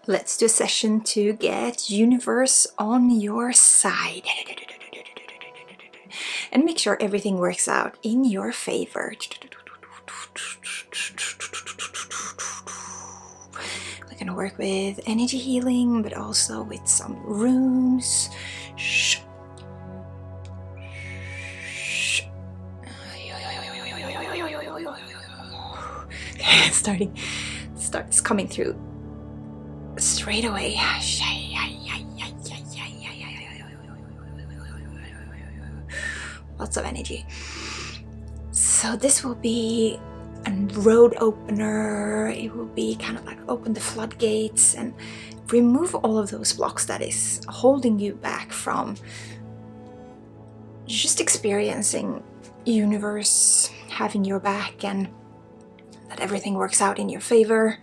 Let's do a session to get universe on your side. And make sure everything works out in your favor. We're going to work with energy healing, but also with some runes. Starts coming through straight away. Lots of energy. So this will be a road opener. It will be kind of like open the floodgates and remove all of those blocks that is holding you back from just experiencing universe having your back, and that everything works out in your favor.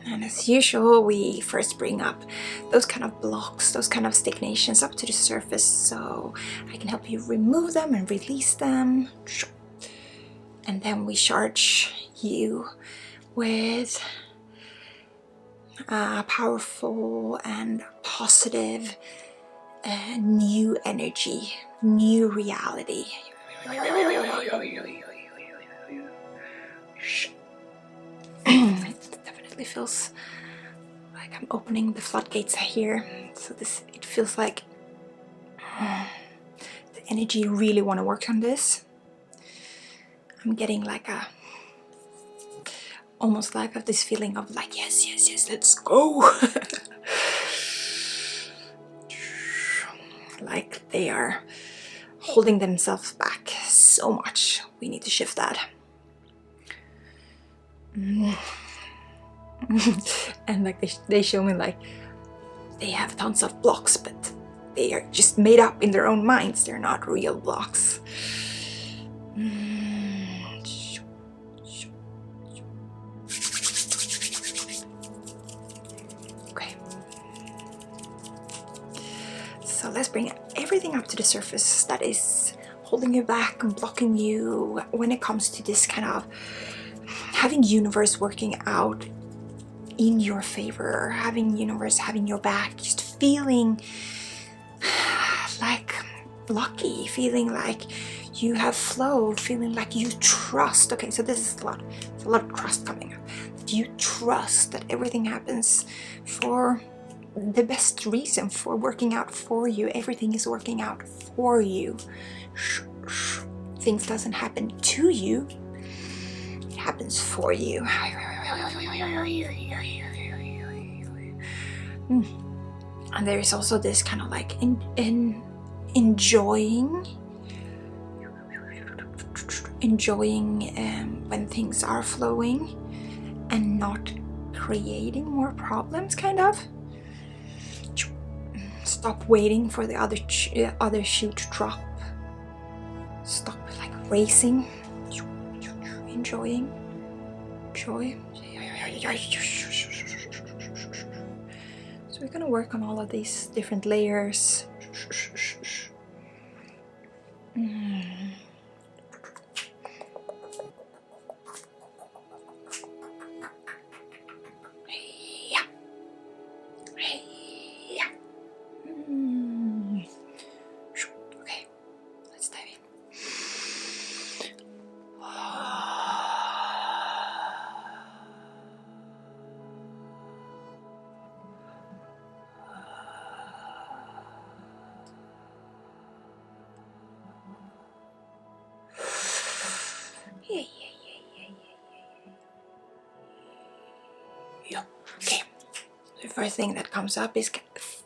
And as usual, we first bring up those kind of blocks, those kind of stagnations up to the surface, so I can help you remove them and release them. And then we charge you with powerful and positive new energy, new reality. It definitely feels like I'm opening the floodgates here. So it feels like the energy really want to work on this. I'm getting like almost like this feeling of like, yes, let's go. Like they are holding themselves back so much. We need to shift that. And like they show me like they have tons of blocks, but they are just made up in their own minds. They're not real blocks. Okay. So let's bring everything up to the surface that is holding you back and blocking you when it comes to this kind of having universe working out in your favor, having universe having your back, just feeling like lucky, feeling like you have flow, feeling like you trust. Okay, so this is a lot of trust coming up. You trust that everything happens for the best reason, for working out for you. Everything is working out for you. Things doesn't happen to you, it happens for you. And there is also this kind of like enjoying when things are flowing and not creating more problems, kind of. Stop waiting for the other shoe to drop. Stop like racing. Enjoying joy. So we're gonna work on all of these different layers. Okay, let's dive in. Yeah. Okay. The first thing that comes up is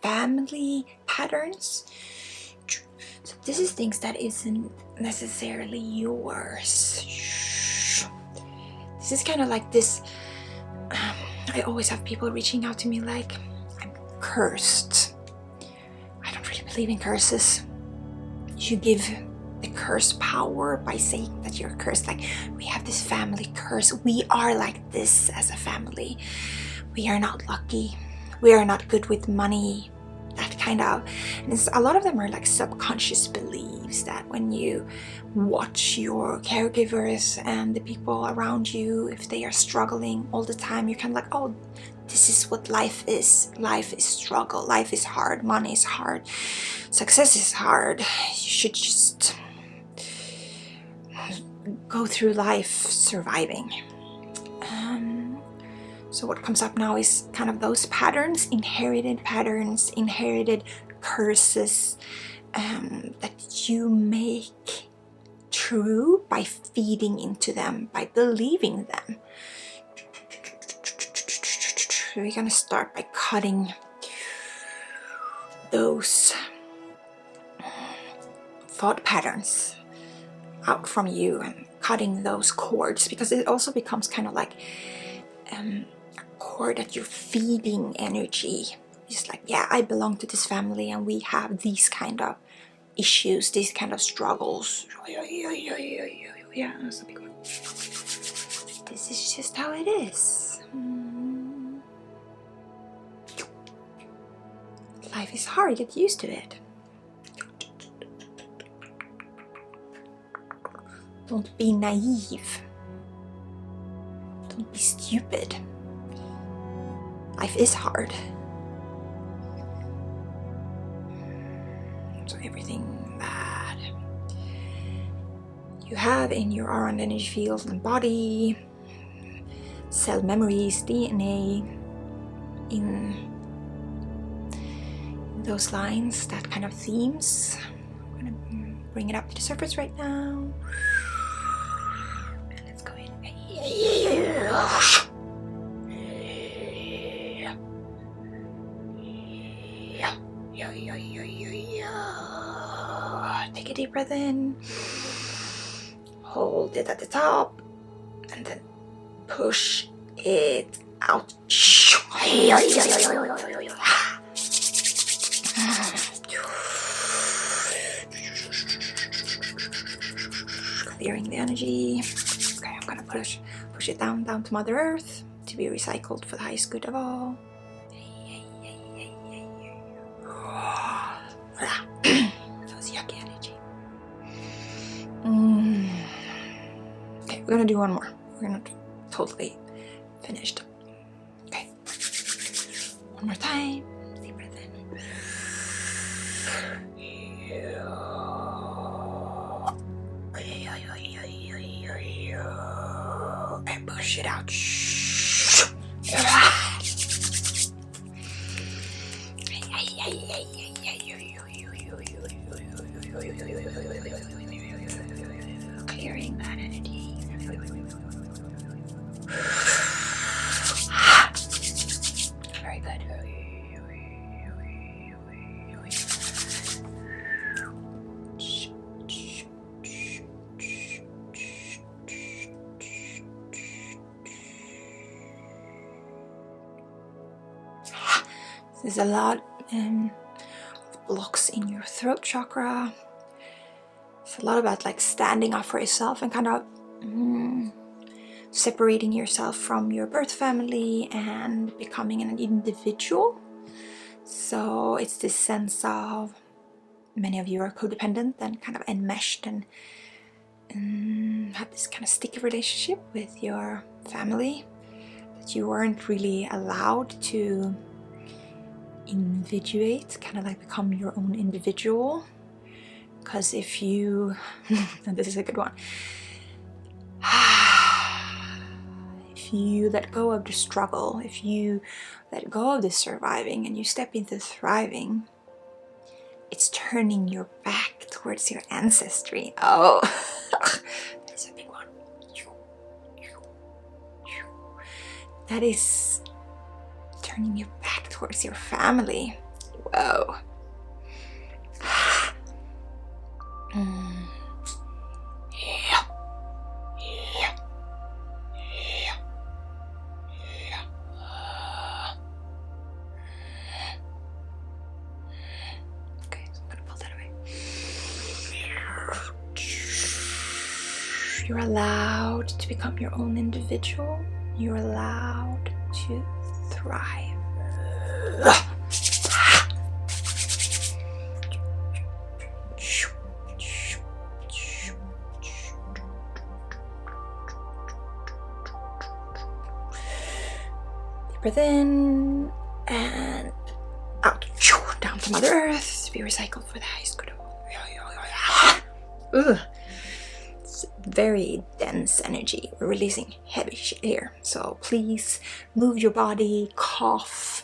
family patterns. So this is things that isn't necessarily yours. This is kind of like this. I always have people reaching out to me like, I'm cursed. I don't really believe in curses. You give the curse power by saying that you're cursed. Like, we have this family curse. We are like this as a family. We are not lucky. We are not good with money. That kind of, and a lot of them are like subconscious beliefs. believes that when you watch your caregivers and the people around you, if they are struggling all the time, you're kind of like, oh, this is what life is. Life is struggle. Life is hard. Money is hard. Success is hard. You should just go through life surviving. So what comes up now is kind of those patterns, inherited curses that you make true by feeding into them, by believing them. We're gonna start by cutting those thought patterns out from you and cutting those cords, because it also becomes kind of like a cord that you're feeding energy. It's like, yeah, I belong to this family and we have these kind of issues, these kind of struggles. Yeah, that's a big one. This is just how it is. Life is hard, get used to it. Don't be naive. Don't be stupid. Life is hard. So everything that you have in your aura and energy field and body, cell memories, DNA, in those lines, that kind of themes. I'm gonna bring it up to the surface right now. And let's go in. Take a deep breath in. Hold it at the top. And then push it out. Clearing the energy. Okay, I'm gonna push it down to Mother Earth to be recycled for the highest good of all. That was yucky energy. Okay, we're gonna do one more. We're not totally finished. Okay, one more time. Deep breath in. And push it out. Clearing that energy. Very good. There's a lot of blocks in your throat chakra. It's a lot about like standing up for yourself and kind of separating yourself from your birth family and becoming an individual. So it's this sense of, many of you are codependent and kind of enmeshed and have this kind of sticky relationship with your family, that you weren't really allowed to individuate, kind of like become your own individual. Because if you, and this is a good one, if you let go of the struggle, if you let go of the surviving and you step into thriving, it's turning your back towards your ancestry. Oh, that's a big one. That is turning your back towards your family. Whoa. Okay, so I'm gonna pull that away. You're allowed to become your own individual. You're allowed to thrive. Breathe in and out. Down to Mother Earth to be recycled for the highest good. Ugh. It's very dense energy. We're releasing heavy shit here. So please move your body, cough,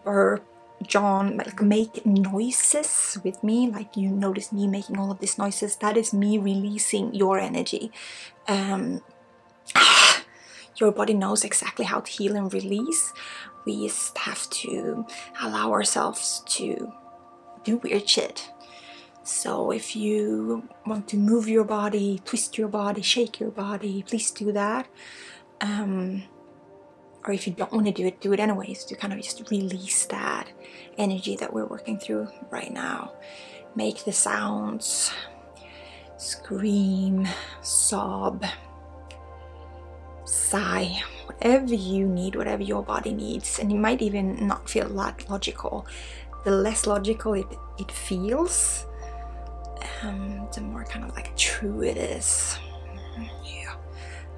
burp, yawn, like make noises with me. Like you notice me making all of these noises. That is me releasing your energy. Your body knows exactly how to heal and release. We just have to allow ourselves to do weird shit. So if you want to move your body, twist your body, shake your body, please do that. Or if you don't want to do it anyways, to kind of just release that energy that we're working through right now. Make the sounds, scream, sob, sigh, whatever you need, whatever your body needs. And it might even not feel that logical. The less logical it feels, the more kind of like true it is. Yeah,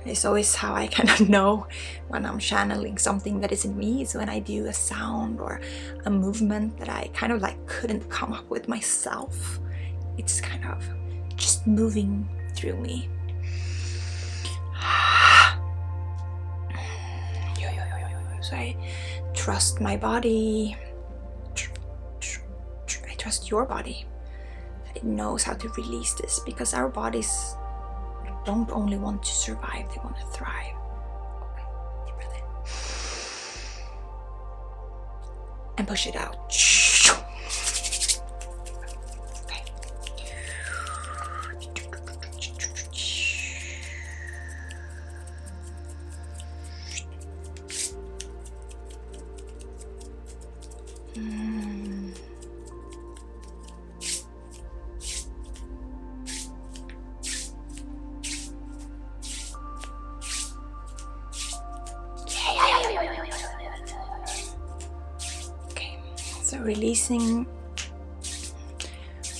it's always how I kind of know when I'm channeling something that is in me, is when I do a sound or a movement that I kind of like couldn't come up with myself. It's kind of just moving through me. So I trust my body. I trust your body, that it knows how to release this, because our bodies don't only want to survive, they want to thrive. Deep breath in. And push it out. Okay. So releasing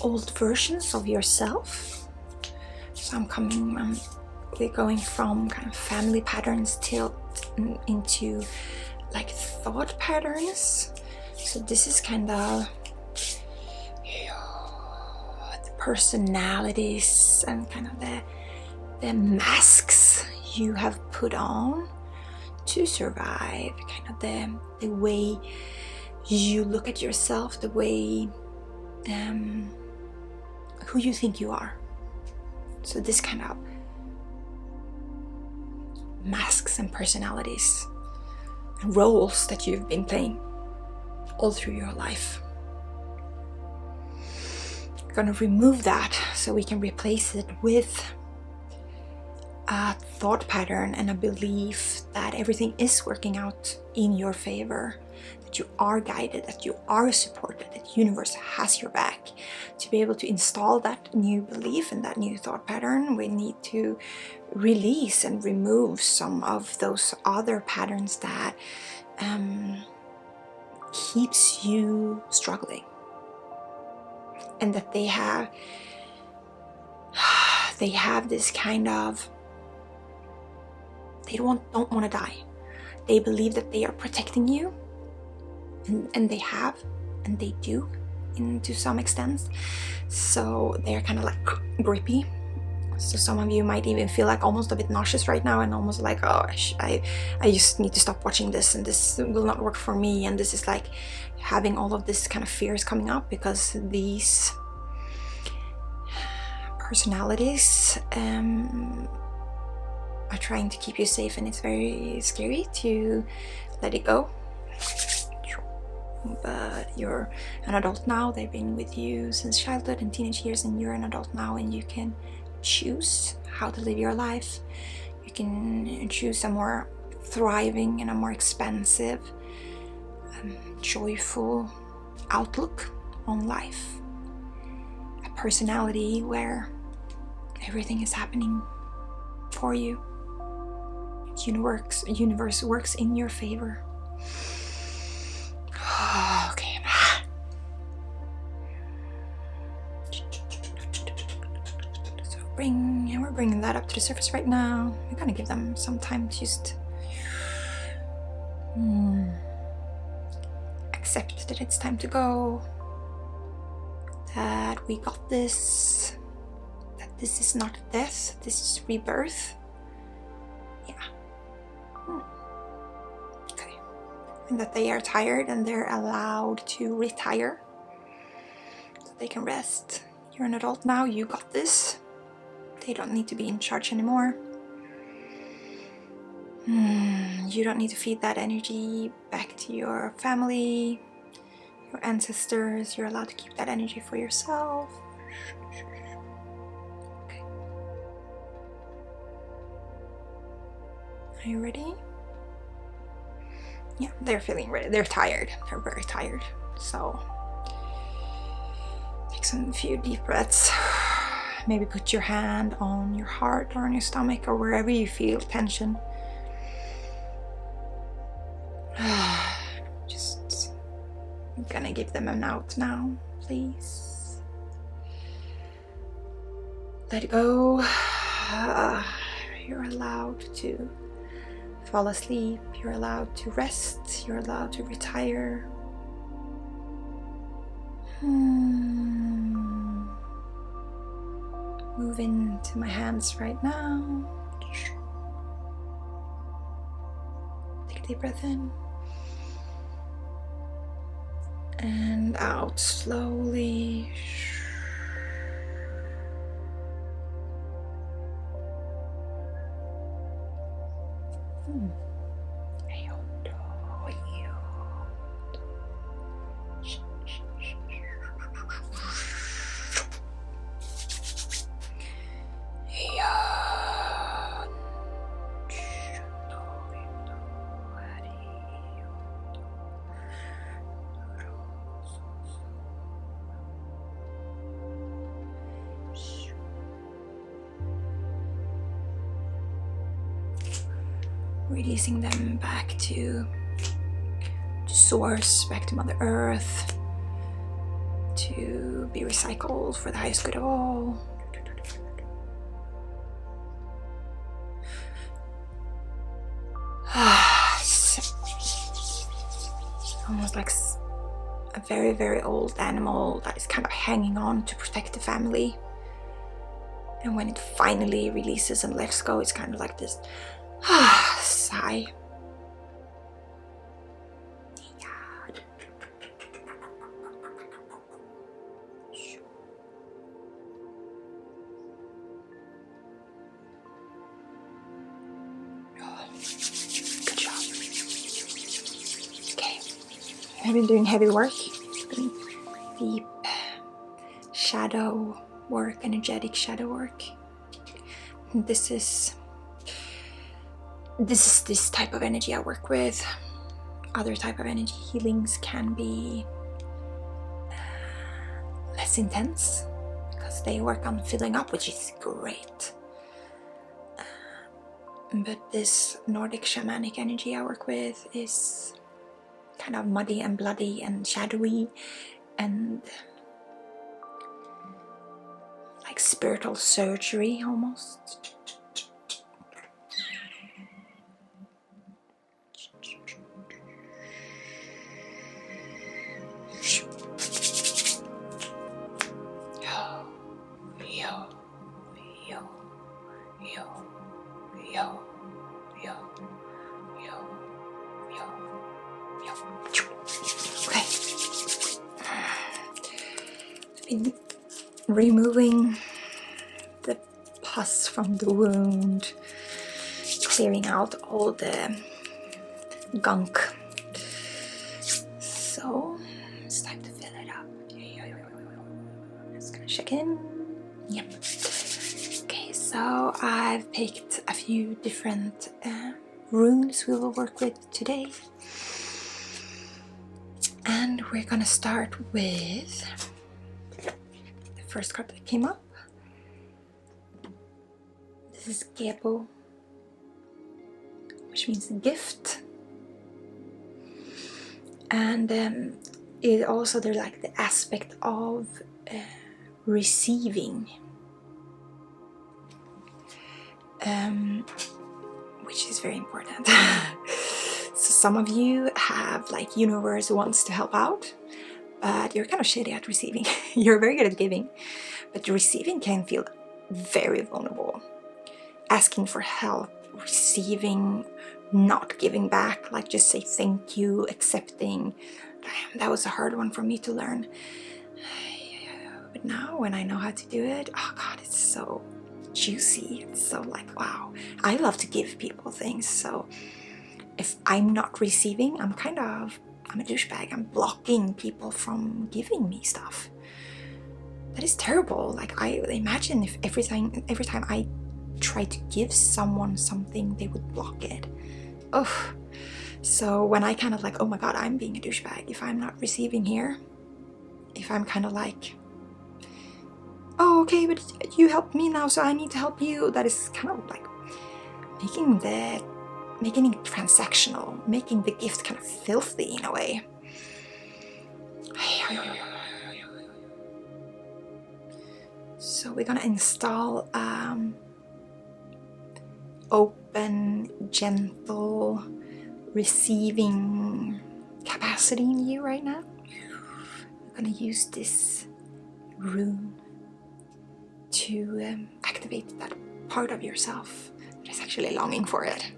old versions of yourself. So we're going from kind of family patterns into like thought patterns. So this is kind of the personalities and kind of the masks you have put on to survive, kind of the way you look at yourself, the way who you think you are. So this kind of masks and personalities and roles that you've been playing all through your life. We're gonna remove that so we can replace it with a thought pattern and a belief that everything is working out in your favor, that you are guided, that you are supported, that the universe has your back. To be able to install that new belief and that new thought pattern, we need to release and remove some of those other patterns that keeps you struggling, and that they have this kind of, they don't want to die. They believe that they are protecting you, and they have, and they do to some extent. So they're kind of like grippy. So some of you might even feel like almost a bit nauseous right now, and almost like, oh, I just need to stop watching this, and this will not work for me. And this is like having all of this kind of fears coming up, because these personalities are trying to keep you safe, and it's very scary to let it go. But you're an adult now. They've been with you since childhood and teenage years, and you're an adult now, and you can choose how to live your life. You can choose a more thriving and a more expansive, joyful outlook on life. A personality where everything is happening for you. The universe works in your favor. Okay. So we're bringing that up to the surface right now. We're gonna give them some time to just accept that it's time to go, that we got this, that this is not death, this is rebirth. Yeah. Okay. And that they are tired and they're allowed to retire so they can rest. You're an adult now, you got this. They don't need to be in charge anymore. You don't need to feed that energy back to your family, your ancestors. You're allowed to keep that energy for yourself. Okay. Are you ready? Yeah, they're feeling ready. They're tired. They're very tired. So take some few deep breaths. Maybe put your hand on your heart or on your stomach or wherever you feel tension. Just, I'm gonna give them an out now, please. Let it go. You're allowed to fall asleep. You're allowed to rest. You're allowed to retire. Move into my hands right now. Take a deep breath in. And out slowly. Releasing them back to source, back to Mother Earth, to be recycled for the highest good of all. Almost like a very, very old animal that is kind of hanging on to protect the family. And when it finally releases and lets go, it's kind of like this sigh. Good job. Okay, I've been doing heavy work. Deep shadow work, energetic shadow work. And this is this type of energy I work with. Other type of energy healings can be less intense because they work on filling up, which is great. But this Nordic Shamanic energy I work with is kind of muddy and bloody and shadowy and like spiritual surgery almost. Removing the pus from the wound, clearing out all the gunk. So it's time to fill it up. Just gonna check in. Yep. Okay, so I've picked a few different runes we will work with today. And we're gonna start with first card that came up. This is Gebo, which means gift, and it also there's like the aspect of receiving, which is very important. So some of you have like universe wants to help out, but you're kind of shitty at receiving. You're very good at giving, but receiving can feel very vulnerable. Asking for help, receiving, not giving back, like just say thank you, accepting. Damn, that was a hard one for me to learn. But now when I know how to do it, oh God, it's so juicy. It's so like, wow. I love to give people things, so if I'm not receiving, I'm a douchebag. I'm blocking people from giving me stuff. That is terrible. Like, I imagine if every time I try to give someone something, they would block it. Ugh. So when I kind of like, oh my God, I'm being a douchebag if I'm not receiving here. If I'm kind of like, oh, okay, but you helped me now, so I need to help you. That is kind of like making it transactional, making the gift kind of filthy in a way. So we're gonna install open, gentle, receiving capacity in you right now. I'm gonna use this rune to activate that part of yourself that is actually longing for it.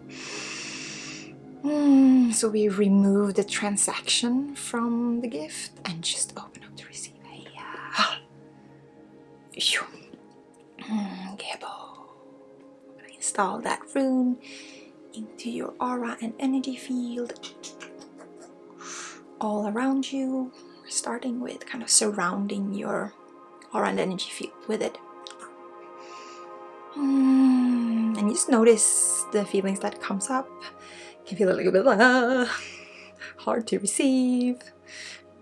So we remove the transaction from the gift and just open up to receive. Gebo. Install that rune into your aura and energy field all around you. We're starting with kind of surrounding your aura and energy field with it. And just notice the feelings that comes up. It can feel a little bit hard to receive,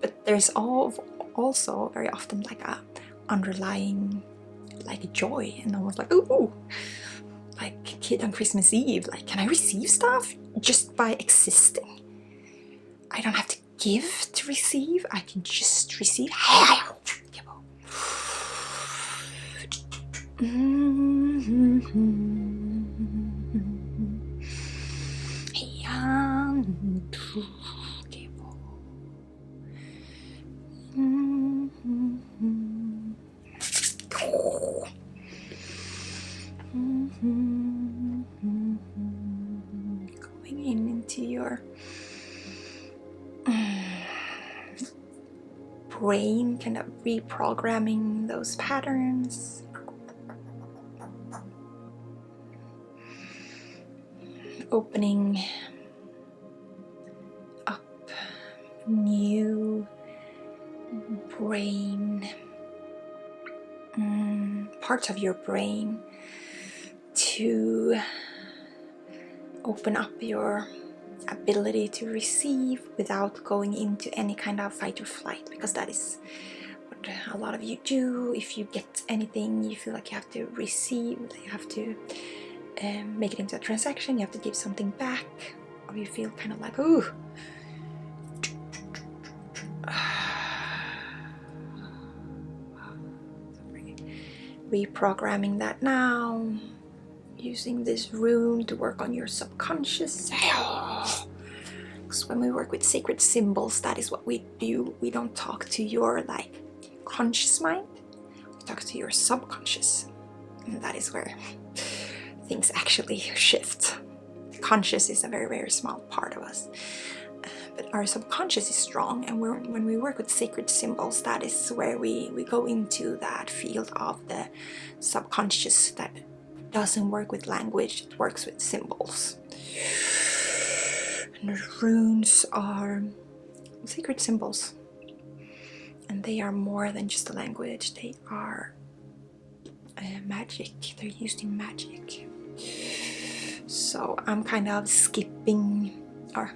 but there's also very often like a underlying like joy and almost like ooh, like kid on Christmas Eve, like, can I receive stuff just by existing? I don't have to give to receive, I can just receive. Going into your brain, kind of reprogramming those patterns. Opening up new brain, parts of your brain to open up your ability to receive without going into any kind of fight or flight, because that is what a lot of you do. If you get anything, you feel like you have to receive, you have to make it into a transaction, you have to give something back, or you feel kind of like, ooh. Reprogramming that now, using this rune to work on your subconscious. Because when we work with sacred symbols, that is what we do. We don't talk to your like conscious mind, we talk to your subconscious, and that is where things actually shift. The conscious is a very, very small part of us, but our subconscious is strong, and when we work with sacred symbols, that is where we go into that field of the subconscious that doesn't work with language, it works with symbols. And the runes are sacred symbols, and they are more than just a language, they are magic, they're used in magic. So I'm kind of skipping, or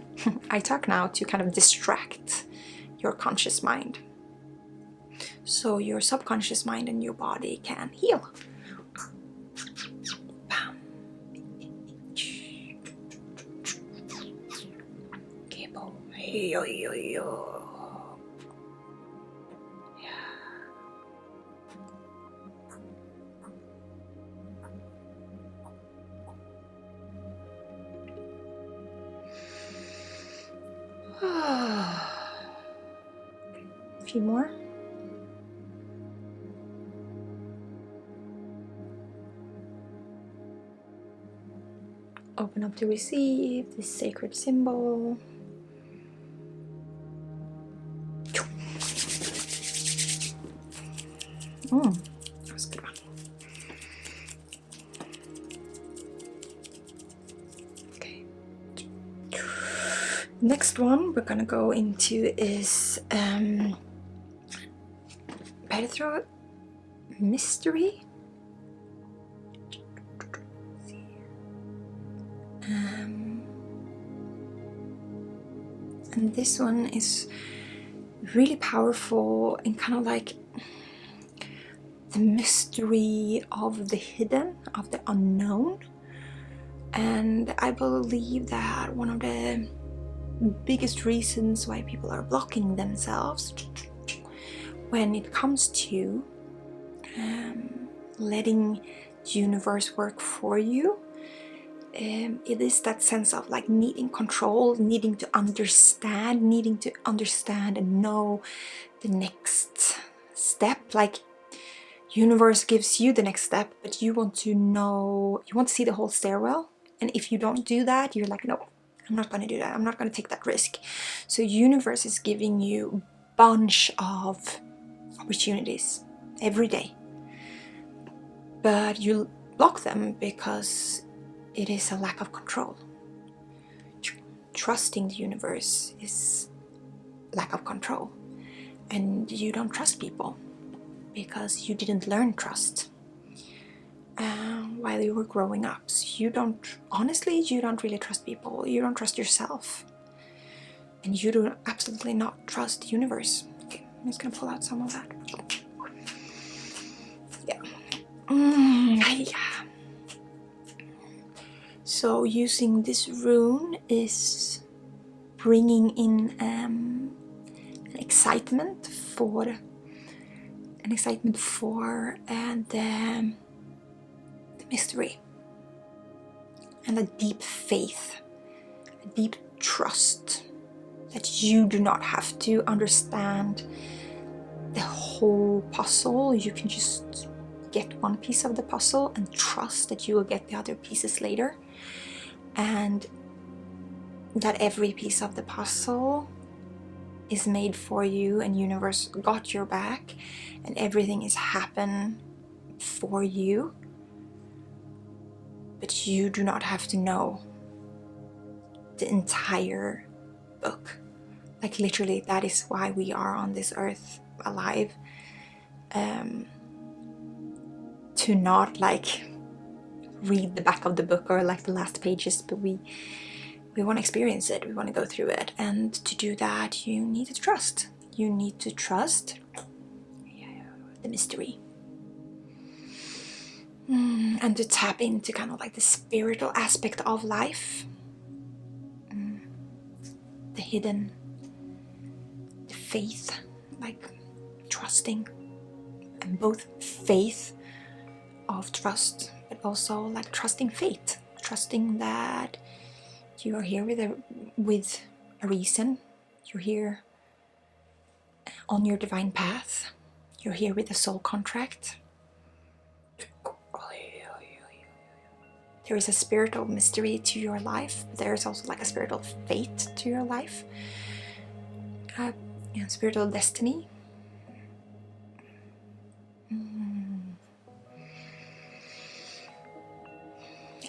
I talk now to kind of distract your conscious mind, so your subconscious mind and your body can heal. Gebo. Yo. A few more. Open up to receive this sacred symbol. That was a good one. Okay. Next one we're gonna go into is Perthro mystery. And this one is really powerful and kind of like the mystery of the hidden, of the unknown. And I believe that one of the biggest reasons why people are blocking themselves when it comes to letting the universe work for you, it is that sense of like needing control, needing to understand and know the next step. Like universe gives you the next step, but you want to know, you want to see the whole stairwell. And if you don't do that, you're like, no, I'm not going to do that. I'm not going to take that risk. So universe is giving you a bunch of opportunities every day, but you block them because it is a lack of control. Trusting the universe is lack of control, and you don't trust people because you didn't learn trust while you were growing up. So you don't really trust people. You don't trust yourself, and you do absolutely not trust the universe. Okay, I'm just gonna pull out some of that. Yeah. So using this rune is bringing in an excitement for the mystery, and a deep faith, a deep trust that you do not have to understand the whole puzzle. You can just get one piece of the puzzle and trust that you will get the other pieces later, and that every piece of the puzzle is made for you, and universe got your back, and everything is happen for you, but you do not have to know the entire book. Like literally, that is why we are on this earth alive, to not like read the back of the book or like the last pages, but we want to experience it, we want to go through it. And to do that, you need to trust. You need to trust the mystery. And to tap into kind of like the spiritual aspect of life. The hidden, the faith, like trusting. And both faith of trust, but also like trusting fate. Trusting that you are here with a reason. You're here on your divine path. You're here with a soul contract. There is a spiritual mystery to your life. There is also like a spiritual fate to your life. Spiritual destiny.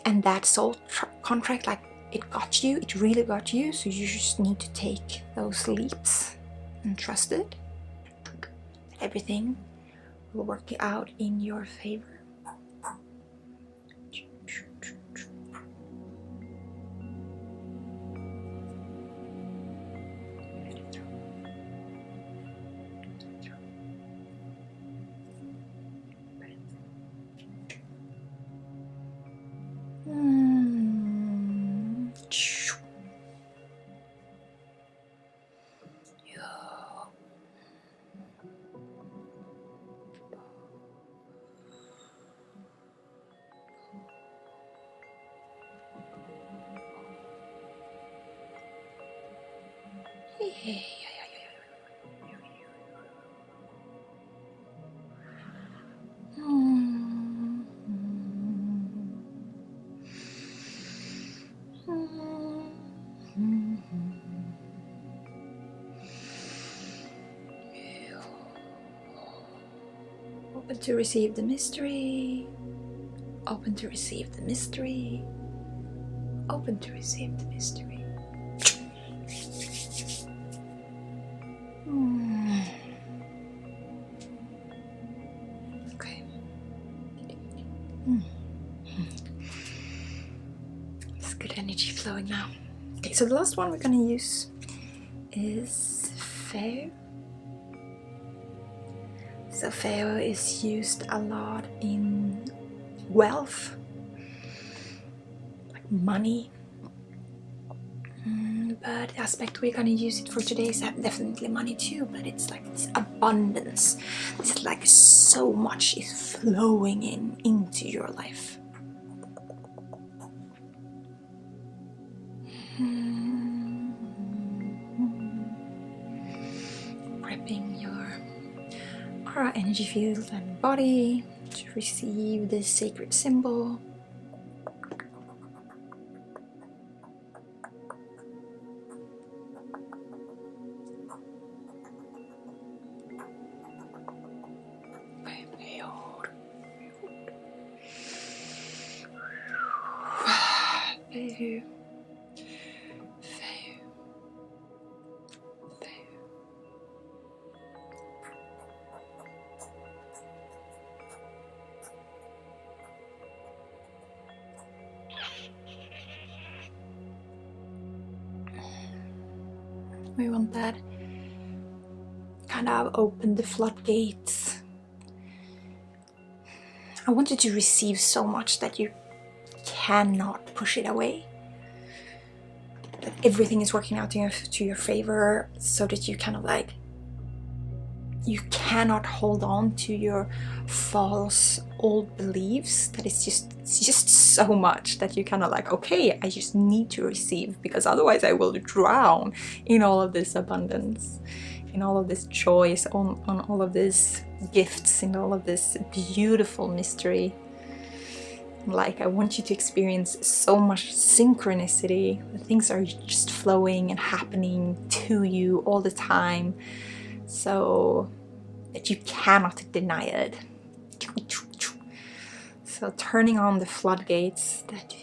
And that soul contract, like it got you, it really got you. So you just need to take those leaps and trust it. Everything will work out in your favor. Open to receive the mystery. Open to receive the mystery. Open to receive the mystery. Okay. There's good energy flowing now. Okay, so the last one we're going to use is Fehu. So Fehu is used a lot in wealth, like money. But the aspect we're going to use it for today is definitely money too, but it's like this abundance. It's like so much is flowing into your life. Prepping your aura, energy field and body to receive this sacred symbol. Fehu. Fehu. Fehu. We want that kind of open the floodgates. I want you to receive so much that you cannot push it away. That everything is working out to your favor, so that you kind of like, you cannot hold on to your false old beliefs. That it's just so much that you kind of like, okay, I just need to receive, because otherwise I will drown in all of this abundance, in all of this choice, on all of these gifts, in all of this beautiful mystery. Like, I want you to experience so much synchronicity. Things are just flowing and happening to you all the time, so that you cannot deny it. So turning on the floodgates, that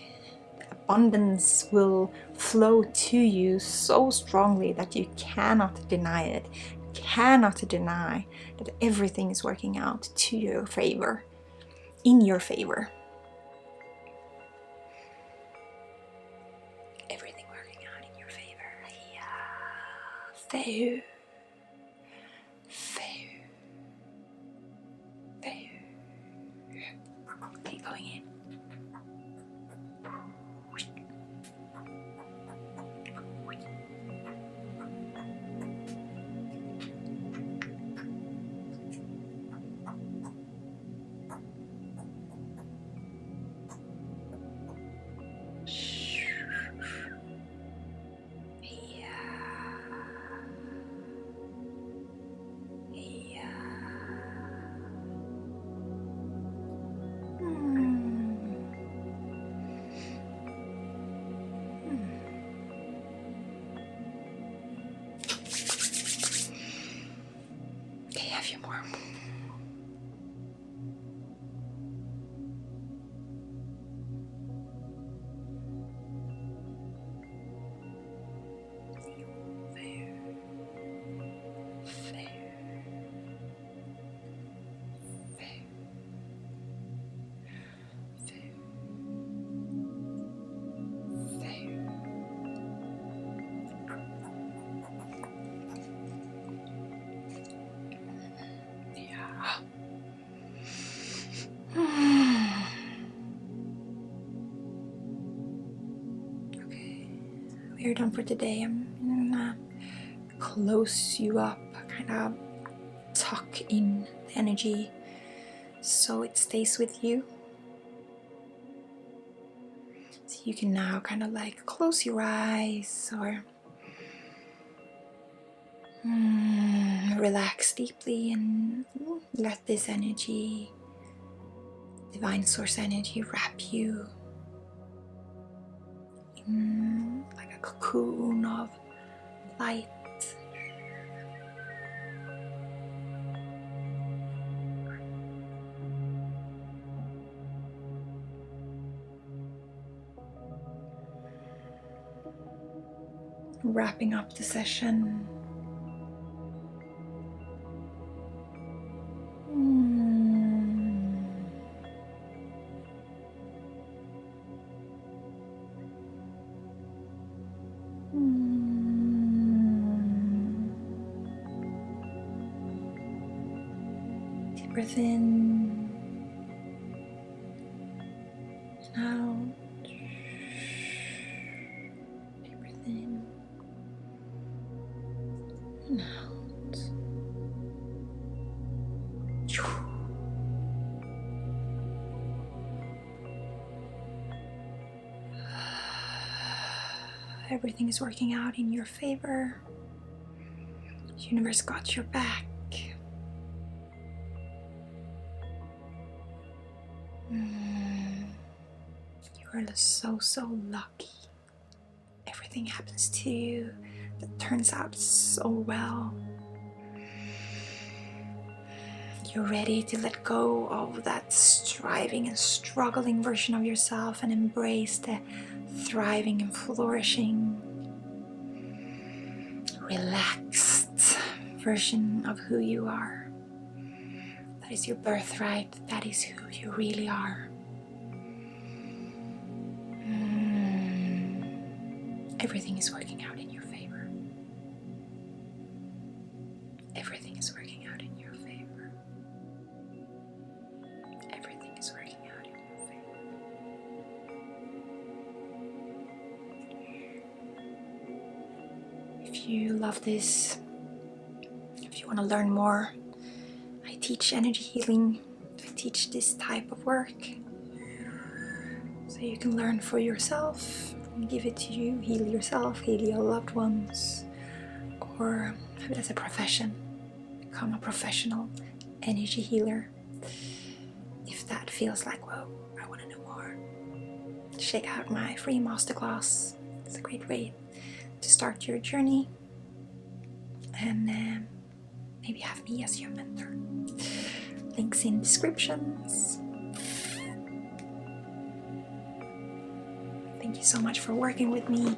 abundance will flow to you so strongly that you cannot deny it. You cannot deny that everything is working out to your favor, in your favor. Everything working out in your favor. Yeah. Fehu. Fehu. Fehu. Keep going in. Okay, a few more. We're done for today. I'm gonna close you up, kind of tuck in the energy so it stays with you. So you can now kind of like close your eyes or relax deeply and let this energy, divine source energy, wrap you in like a cocoon of light. Wrapping up the session. Deep breath in and out. Deep breath in and out. Everything is working out in your favor. The universe got your back. You are so lucky. Everything happens to you that turns out so well. You're ready to let go of that striving and struggling version of yourself and embrace the thriving and flourishing, relaxed version of who you are. That is your birthright. That is who you really are. Everything is working out in your favor. Everything is working out in your favor. Everything is working out in your favor. If you love this, if you want to learn more, I teach energy healing. I teach this type of work. So you can learn for yourself, give it to you, heal yourself, heal your loved ones, or have it as a profession. Become a professional energy healer. If that feels like, whoa, I want to know more, check out my free masterclass. It's a great way to start your journey and maybe have me as your mentor. Links in descriptions. Thank you so much for working with me.